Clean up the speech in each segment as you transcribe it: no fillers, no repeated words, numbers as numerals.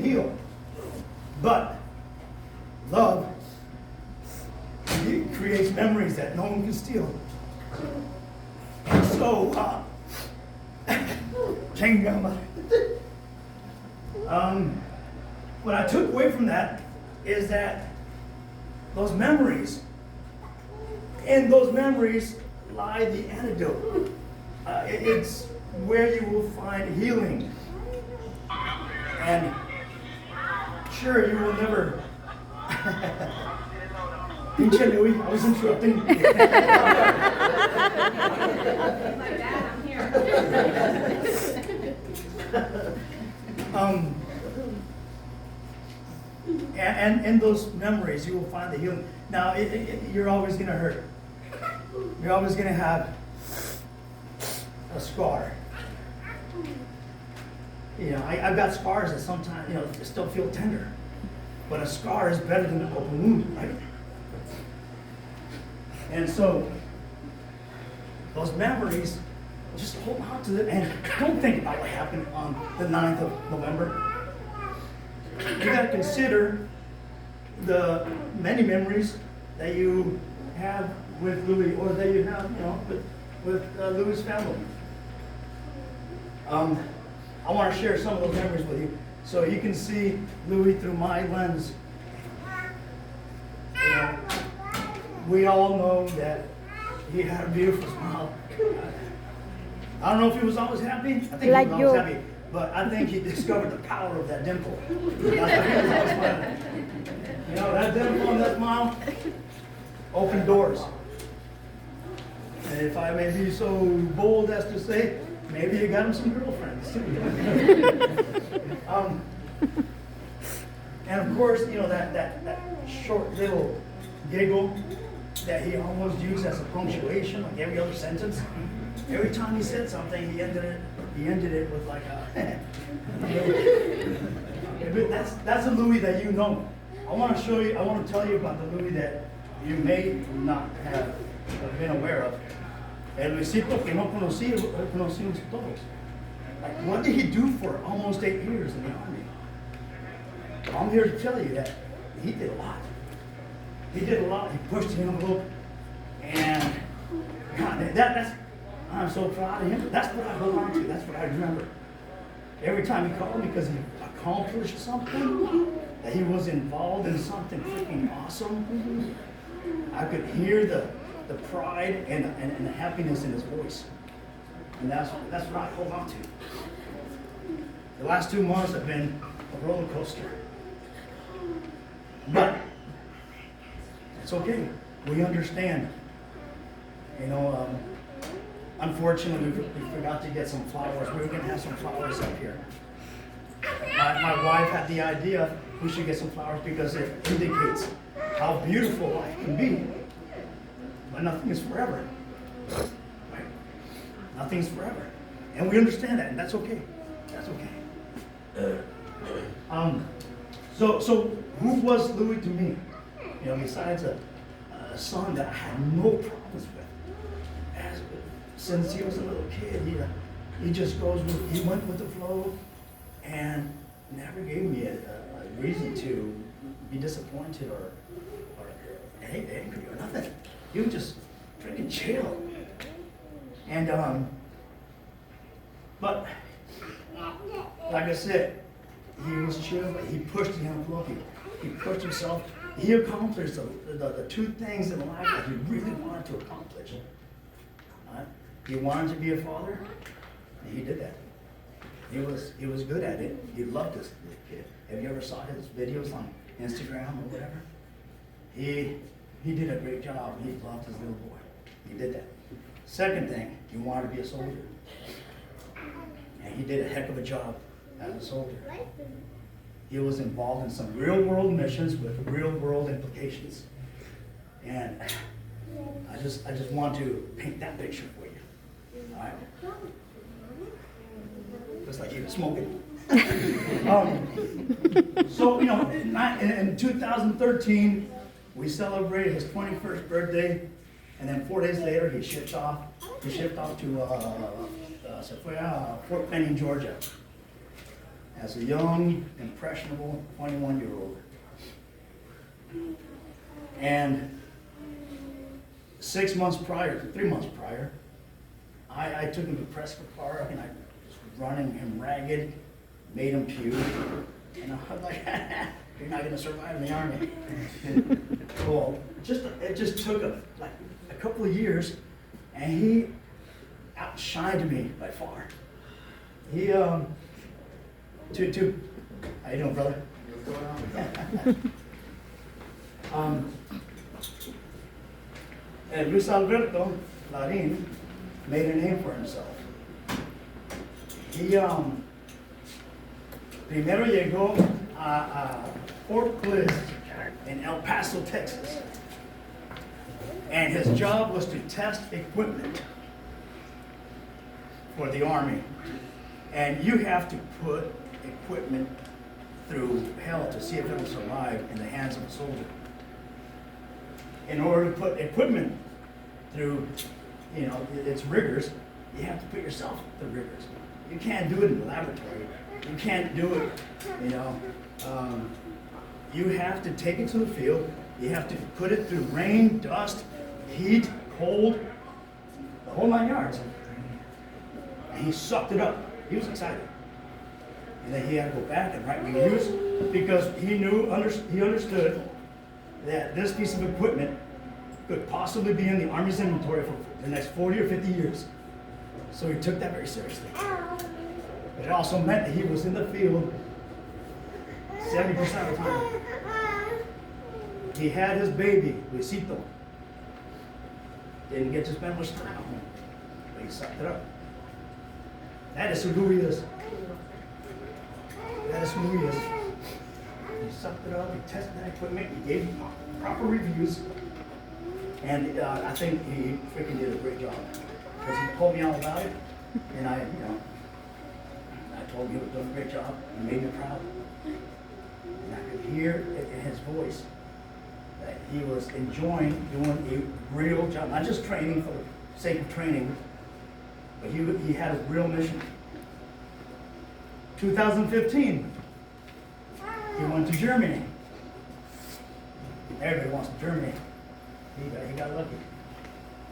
heal. But love creates memories that no one can steal. And so, what I took away from that is that those memories, in those memories lie the antidote. It's where you will find healing. And sure, you will never. Pinche Louis, I was interrupting. My dad, I'm here. And in those memories, you will find the healing. Now, you're always going to hurt. You're always going to have a scar. You know, I've got scars that sometimes, you know, still feel tender. But a scar is better than an open wound, right? And so, those memories, just hold on to them and don't think about what happened on the 9th of November. You got to consider the many memories that you have with Louis, or that you have, you know, with Louis' family. I want to share some of those memories with you, so you can see Louis through my lens. You know, we all know that he had a beautiful smile. I don't know if he was always happy. I think like he was always happy. But I think he discovered the power of that dimple. That's why he was always smiling. You know, that dimple and that smile opened doors. And if I may be so bold as to say, maybe you got him some girlfriends too. And of course, you know, that short little giggle that he almost used as a punctuation, like every other sentence. Every time he said something, he ended it with like a. That's a Louis that you know. I want to tell you about the Louis that you may not have been aware of. El Luisito que no conocimos todos. Like, what did he do for almost 8 years in the army? I'm here to tell you that he did a lot. He did a lot. He pushed the envelope, and God, I'm so proud of him. That's what I hold on to. That's what I remember. Every time he called me because he accomplished something, that he was involved in something freaking awesome, I could hear the pride and the happiness in his voice. And that's what I hold on to. The last 2 months have been a roller coaster. But it's okay. We understand. You know, unfortunately, we forgot to get some flowers. We were going to have some flowers up here. My wife had the idea we should get some flowers because it indicates how beautiful life can be. But nothing is forever. Right? Nothing is forever. And we understand that, and that's okay. That's okay. So who was Louis to me? You know, besides a son that I had no problems with. Since he was a little kid, he just he went with the flow and never gave me a reason to be disappointed or angry or nothing. He was just freaking chill. And, but, like I said, he was chill, but he pushed the envelope. He pushed himself. He accomplished the 2 things in life that he really wanted to accomplish. He wanted to be a father, and he did that. He was good at it. He loved this little kid. Have you ever saw his videos on Instagram or whatever? He did a great job. He loved his little boy. He did that. Second thing, he wanted to be a soldier. And he did a heck of a job as a soldier. He was involved in some real world missions with real world implications. And I just want to paint that picture for you. All right? Just like he was smoking. So, you know, in 2013, we celebrated his 21st birthday, and then 4 days later, he shipped off. He shipped off to Fort Benning, Georgia. as a young, impressionable 21-year-old. And 3 months prior, I took him to Prescott Park and I was running him ragged, made him puke. And I was like, you're not gonna survive in the Army. Well, it just took a couple of years, and he outshined me by far. He, how you doing, brother? Luis Alberto Larin made a name for himself. He primero llegó a Fort Bliss in El Paso, Texas, and his job was to test equipment for the Army. And you have to put equipment through hell to see if it will survive in the hands of a soldier. In order to put equipment through, its rigors, you have to put yourself through rigors. You can't do it in the laboratory. You can't do it, you have to take it to the field. You have to put it through rain, dust, heat, cold, the whole 9 yards. And he sucked it up. He was excited. And then he had to go back and write reviews because he understood that this piece of equipment could possibly be in the Army's inventory for the next 40 or 50 years. So he took that very seriously. But it also meant that he was in the field 70% of the time. He had his baby, Luisito. Didn't get to spend much time on him, but he sucked it up. That is who Louis is. That is who he is. He sucked it up, he tested that equipment, he gave proper reviews, and I think he freaking did a great job. Because he told me all about it, and I told him he was doing a great job, and made me proud. And I could hear it in his voice that he was enjoying doing a real job, not just training for the sake of training, but he had a real mission. 2015, he went to Germany. Everybody wants to Germany. He got lucky.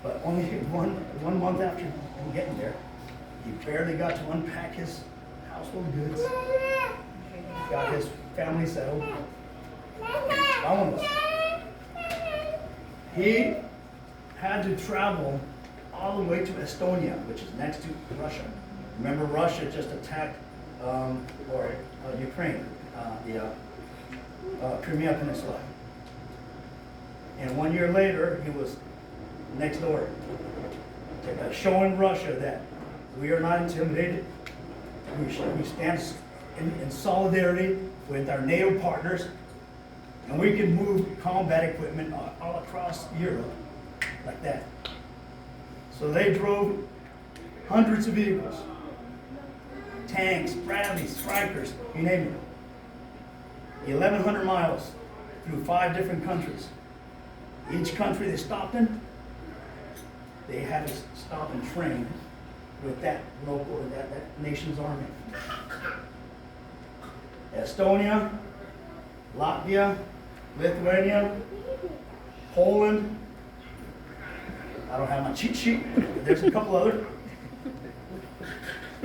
But only one month after getting there, he barely got to unpack his household goods, got his family settled. Almost. He had to travel all the way to Estonia, which is next to Russia. Remember, Russia just attacked Ukraine, the Crimea Peninsula. And 1 year later, he was next door, showing Russia that we are not intimidated. We stand in solidarity with our NATO partners, and we can move combat equipment all across Europe like that. So they drove hundreds of vehicles, tanks, Bradleys, Strikers, you name it. 1,100 miles through 5 different countries. Each country they stopped in, they had to stop and train with that local, that nation's army. Estonia, Latvia, Lithuania, Poland. I don't have my cheat sheet, but there's a couple other.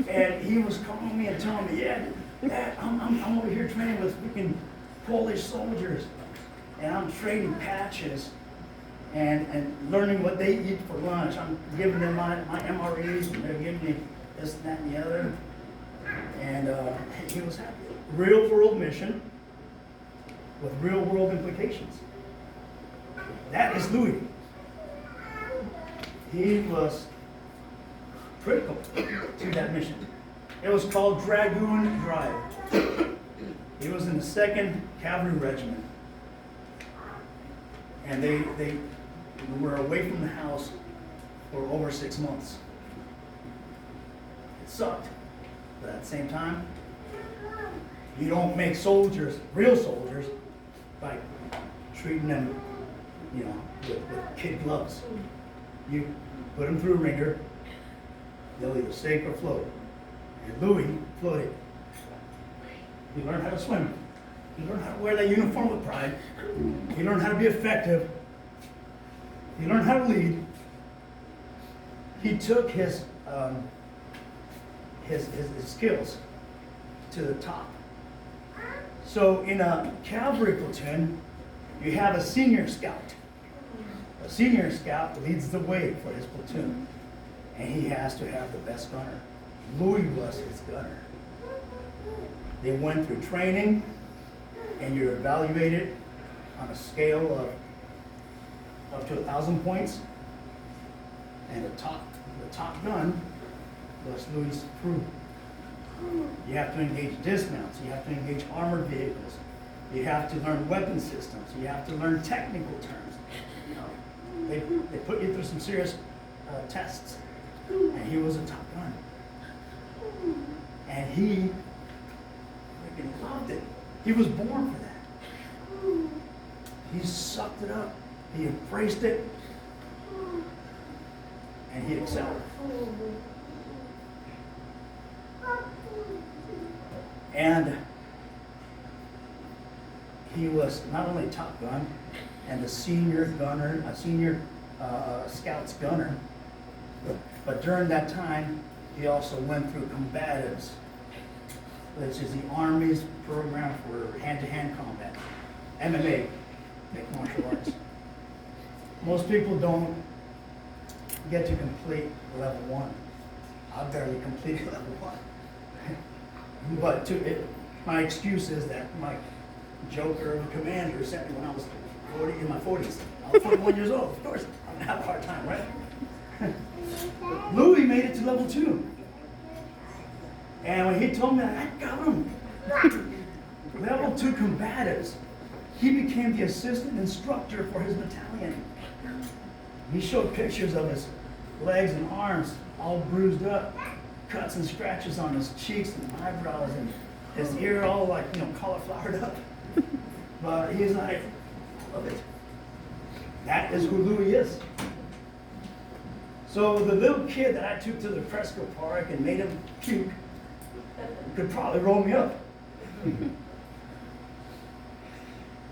And he was calling me and telling me, yeah, I'm over here training with freaking Polish soldiers, and I'm trading patches and learning what they eat for lunch. I'm giving them my MREs, and they're giving me this, that, and the other. And he was happy. Real world mission with real world implications. That is Louis. He was critical to that mission. It was called Dragoon Drive. He was in the 2nd Cavalry Regiment. And they were away from the house for over 6 months. It sucked. But at the same time, you don't make soldiers, real soldiers, by treating them, with kid gloves. You put them through a ringer, they'll either sink or float. And Louis floated. He learned how to swim. He learned how to wear that uniform with pride. He learned how to be effective. He learned how to lead. He took his skills to the top. So in a cavalry platoon, you have a senior scout. A senior scout leads the way for his platoon, and he has to have the best gunner. Louis was his gunner. They went through training, and you're evaluated on a scale of up to 1,000 points. And the top gun was Louis' crew. You have to engage dismounts. You have to engage armored vehicles. You have to learn weapon systems. You have to learn technical terms. You know, they put you through some serious tests. And he was a top gun. And he freaking loved it. He was born for that. He sucked it up. He embraced it. And he excelled. And he was not only top gun and a senior gunner, a senior scout's gunner, but during that time, he also went through combatives, which is the Army's program for hand-to-hand combat, MMA, mixed martial arts. Most people don't get to complete level 1. I barely completed level 1. But my excuse is that my Joker commander sent me when I was in my 40s. I was 41 years old. Of course, I'm gonna have a hard time, right? Louis made it to level 2. And when he told me I got him, level 2 combatives, he became the assistant instructor for his battalion. He showed pictures of his legs and arms all bruised up, cuts and scratches on his cheeks and eyebrows, and his ear all like, cauliflowered up. But he's like, I love it. That is who Louis is. So the little kid that I took to the Fresco Park and made him puke could probably roll me up.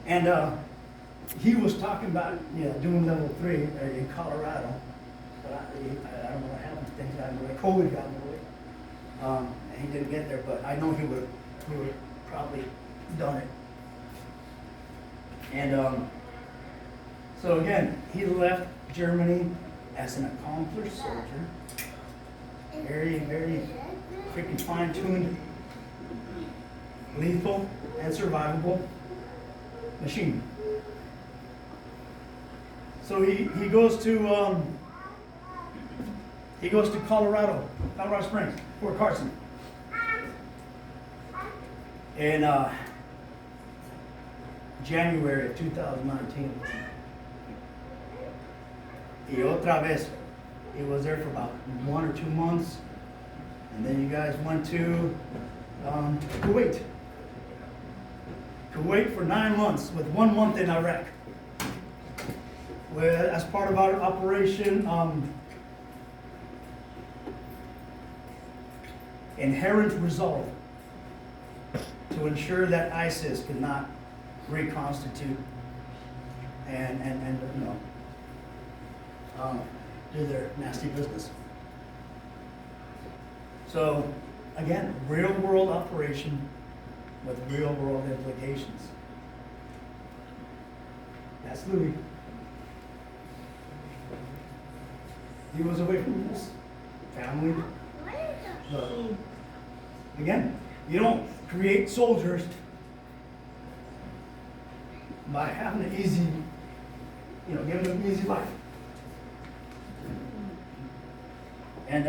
And he was talking about doing level 3 in Colorado. But I don't know what happened. Things got in the way. COVID got in the way. And he didn't get there, but I know he would probably done it. And so again, he left Germany as an accomplished soldier, very, very freaking fine-tuned, lethal and survivable machine. So he goes to Colorado Springs, Fort Carson, in January of 2019. Y otra vez, he was there for about 1 or 2 months, and then you guys went to Kuwait. Kuwait for 9 months, with 1 month in Iraq. Where, as part of our operation, Inherent Resolve, to ensure that ISIS could not reconstitute and do their nasty business. So, again, real world operation with real world implications. That's Louis. He was away from his family. But again, you don't create soldiers by having an easy, giving them an easy life. And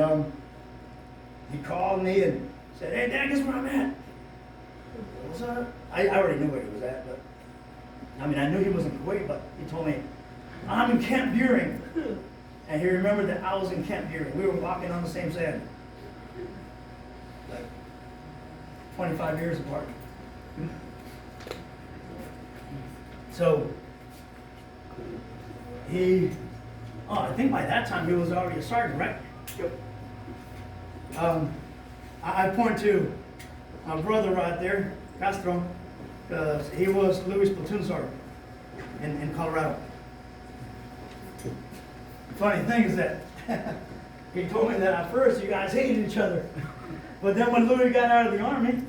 he called me and said, "Hey, Dad, guess where I'm at?" What's up? I already knew where he was at, but I knew he was in Kuwait, but he told me, "I'm in Camp Buring." And he remembered that I was in Camp Buring. We were walking on the same sand, like 25 years apart. So I think by that time he was already a sergeant, right? Yep. I point to my brother right there. Castro, because he was Louis' platoon sergeant in Colorado. Funny thing is that he told me that at first you guys hated each other, but then when Louis got out of the army,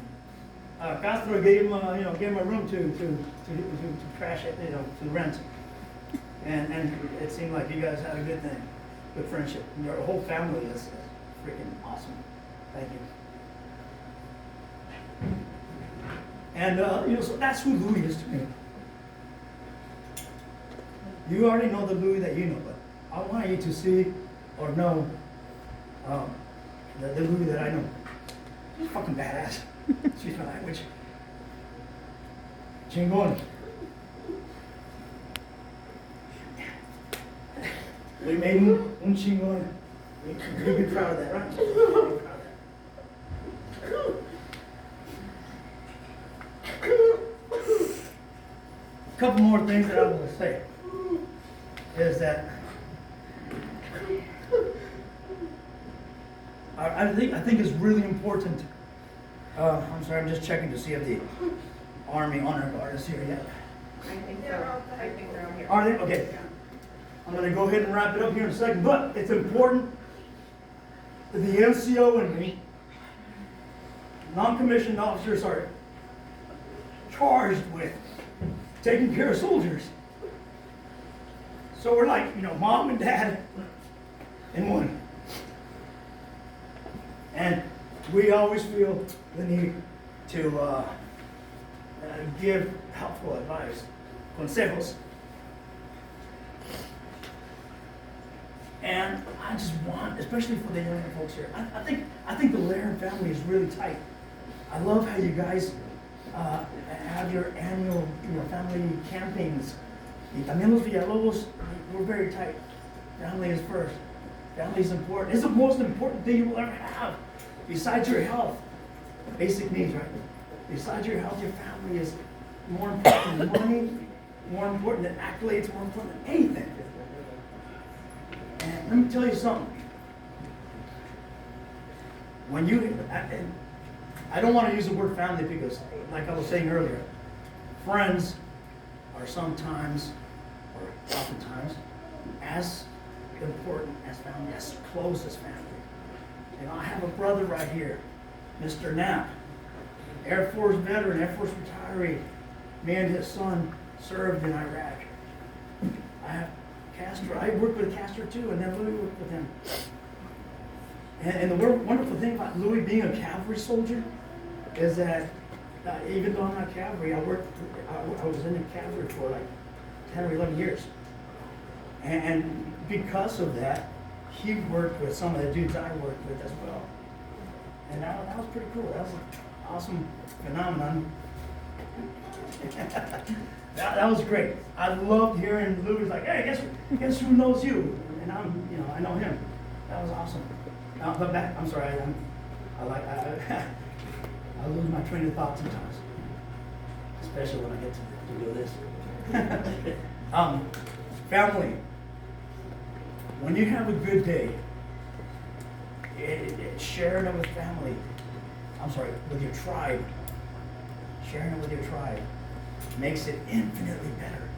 Castro gave him a room to crash it, to rent, and it seemed like you guys had a good thing, good friendship. Your whole family is freaking awesome. Thank you. And so that's who Louis is to me. You already know the Louis that you know, but I want you to see or know the Louis that I know. She's fucking badass. She's my language. Chingón. We made un chingón. You'd be proud of that, right? You'd be proud of that. A couple more things that I want to say is that I think it's really important. I'm sorry, I'm just checking to see if the Army Honor Guard is here yet. I think so. I think they're over here. Are they? Okay. I'm going to go ahead and wrap it up here in a second, but it's important that the NCO and me, non-commissioned officers, are charged with taking care of soldiers. So we're like, mom and dad in one. And we always feel the need to give helpful advice, consejos. And I just want, especially for the younger folks here, I think the Larin family is really tight. I love how you guys have your annual family campings. Y también los Villalobos, we're very tight. Family is first. Family is important. It's the most important thing you will ever have. Besides your health, basic needs, right? Besides your health, your family is more important than money, more important than accolades, more important than anything. And let me tell you something. When I don't want to use the word family because, like I was saying earlier, friends are sometimes, or oftentimes, as important as family, as close as family. I have a brother right here, Mr. Knapp, Air Force veteran, Air Force retiree. Me and his son served in Iraq. I have Castro. I worked with Castro too, and then Louis worked with him. And the wonderful thing about Louis being a cavalry soldier is that even though I'm not cavalry, I was in the cavalry for like 10 or 11 years. And because of that, he worked with some of the dudes I worked with as well. And that was pretty cool. That was an awesome phenomenon. that was great. I loved hearing Louis like, hey, guess who knows you? And I know him. That was awesome. But back, I'm sorry, I lose my train of thought sometimes, especially when I get to do this. Family. When you have a good day, sharing it with family, with your tribe, sharing it with your tribe makes it infinitely better.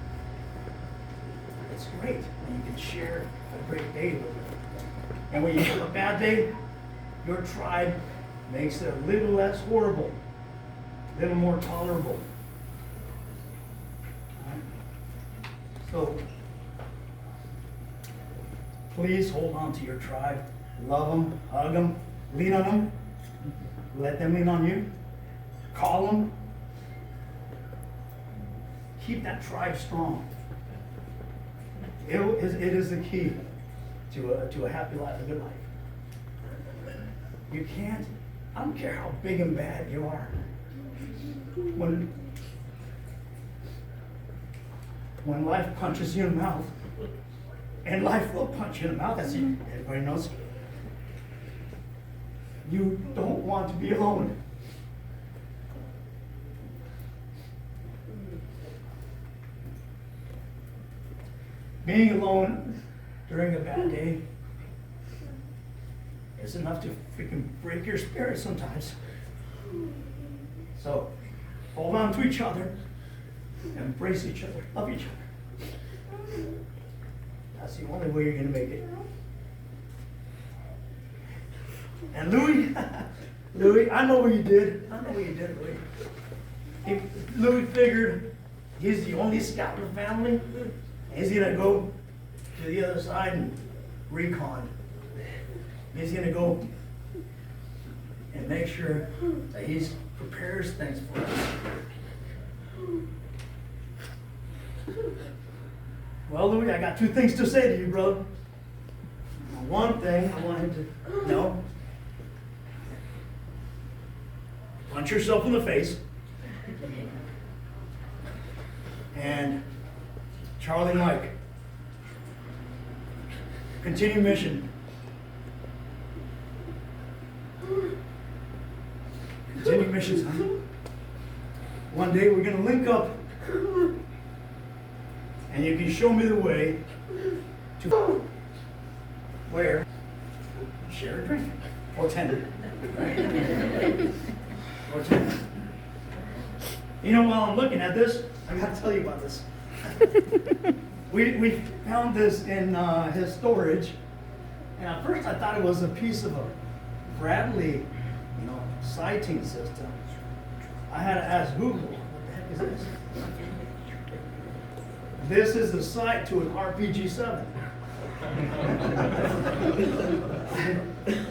It's great when you can share a great day with them. And when you have a bad day, your tribe makes it a little less horrible, a little more tolerable. Right? So, please hold on to your tribe. Love them, hug them, lean on them. Let them lean on you. Call them. Keep that tribe strong. It is the key to a happy life, a good life. You can't, I don't care how big and bad you are. When life punches you in the mouth, and life will punch you in the mouth, as everybody knows, you don't want to be alone. Being alone during a bad day is enough to freaking break your spirit sometimes. So, hold on to each other, embrace each other, love each other. That's the only way you're gonna make it. And Louis, Louis, I know what you did. I know what you did, Louis. Louis figured he's the only scout in the family. He's gonna go to the other side and recon. He's gonna go and make sure that he prepares things for us. Well, Louis, I got two things to say to you, brother. One thing I want him to know. Punch yourself in the face. And Charlie and Mike, continue mission. Continue mission, son. One day we're gonna link up and you can show me the way to where share a drink or 10. Right? Or 10. You know, while I'm looking at this, I gotta tell you about this. We found this in his storage, and at first I thought it was a piece of a Bradley, sighting system. I had to ask Google, what the heck is this? This is the sight to an RPG-7.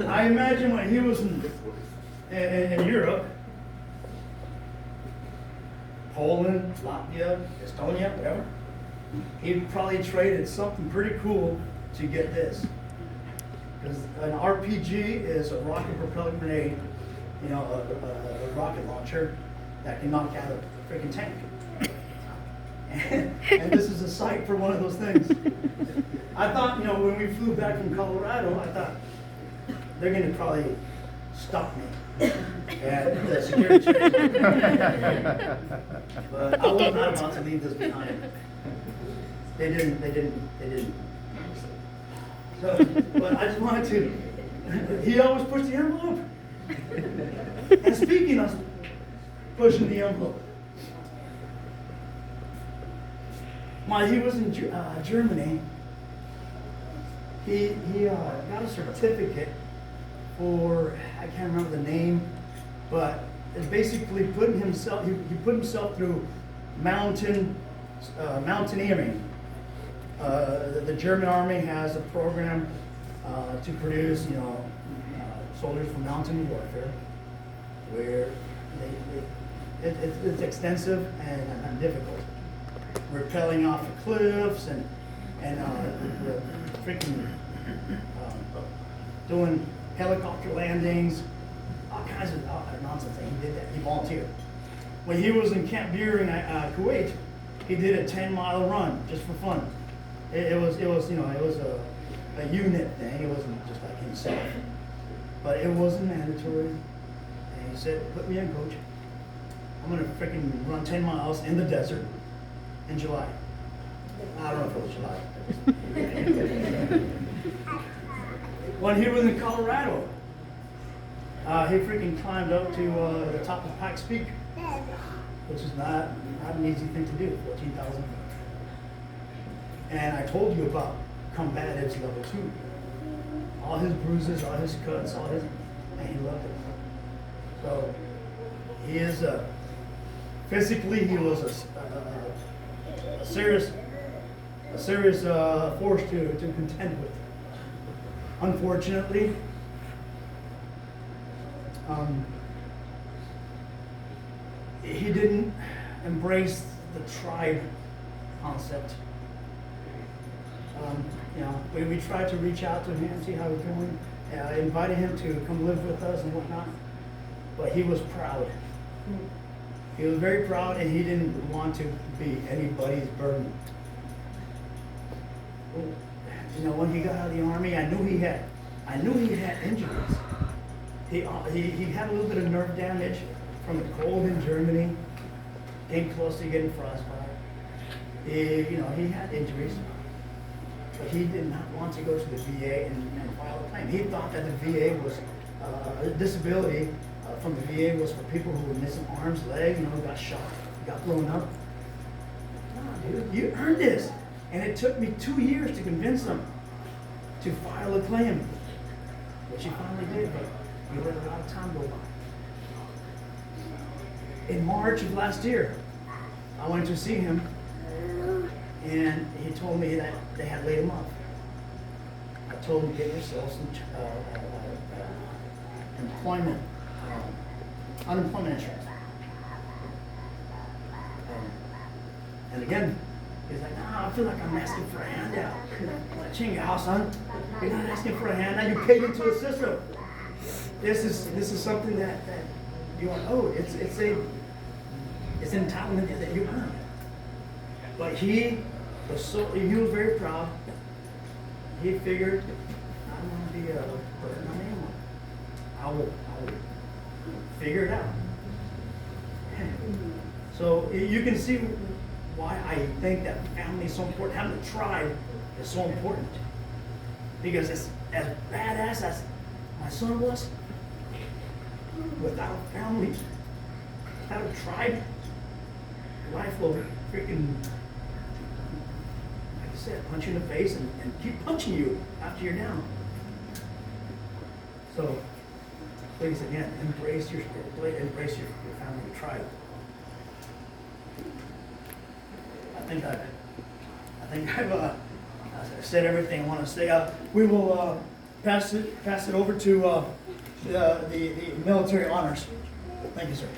I imagine when he was in Europe, Poland, Latvia, Estonia, whatever, he probably traded something pretty cool to get this. Because an RPG is a rocket-propelled grenade, a rocket launcher that can knock out a freaking tank. And this is a sight for one of those things. I thought, when we flew back from Colorado, I thought they're going to probably stop me at the security check. But I was not about to leave this behind. They didn't. So, but I just wanted to, he always pushed the envelope. And speaking of pushing the envelope, while he was in Germany, he got a certificate for, I can't remember the name, but it's basically putting himself, he put himself through mountaineering. The German army has a program to produce, soldiers for mountain warfare, where it's extensive and difficult. Rappelling off the cliffs and freaking doing helicopter landings, all kinds of nonsense. He did that. He volunteered. When he was in Camp Beer in Kuwait, he did a 10-mile run just for fun. It was a unit thing. It wasn't just like himself, but it wasn't mandatory. And he said, "Put me in, coach. I'm gonna freaking run 10 miles in the desert in July." I don't know if it was July. When he was in Colorado, he freaking climbed up to the top of Pikes Peak, which is not an easy thing to do, 14,000 feet. And I told you about combatives level 2. All his bruises, all his cuts, and he loved it. So he is physically, he was a serious force to contend with. Unfortunately, he didn't embrace the tribe concept. We tried to reach out to him, see how he's doing. I invited him to come live with us and whatnot, but he was proud. He was very proud, and he didn't want to be anybody's burden. When he got out of the army, I knew he had injuries. He had a little bit of nerve damage from the cold in Germany. Came close to getting frostbite. He had injuries, but he did not want to go to the VA and file a claim. He thought that the VA was a disability from the VA was for people who were missing arms, legs, got shot, got blown up. No, dude, you earned this. And it took me 2 years to convince them to file a claim, which he finally did, but he let a lot of time go by. In March of last year, I went to see him, and he told me that they had laid him off. I told him, get yourself some unemployment insurance. And again, he's like, nah, I feel like I'm asking for a handout. Like, change your house, son. You're not asking for a handout. You paid into a system. This is something that you are owed. It's an entitlement that you earned. But he was very proud. He figured, I don't want to be putting my name on it. I will figure it out. So you can see why I think that family is so important. Having a tribe is so important. Because as badass as my son was, without a family, without a tribe, life will freaking, like I said, punch you in the face and keep punching you after you're down. So, please again, embrace your family, your tribe. I think I've said everything I want to say. We will pass it over to the military honors. Thank you, sir.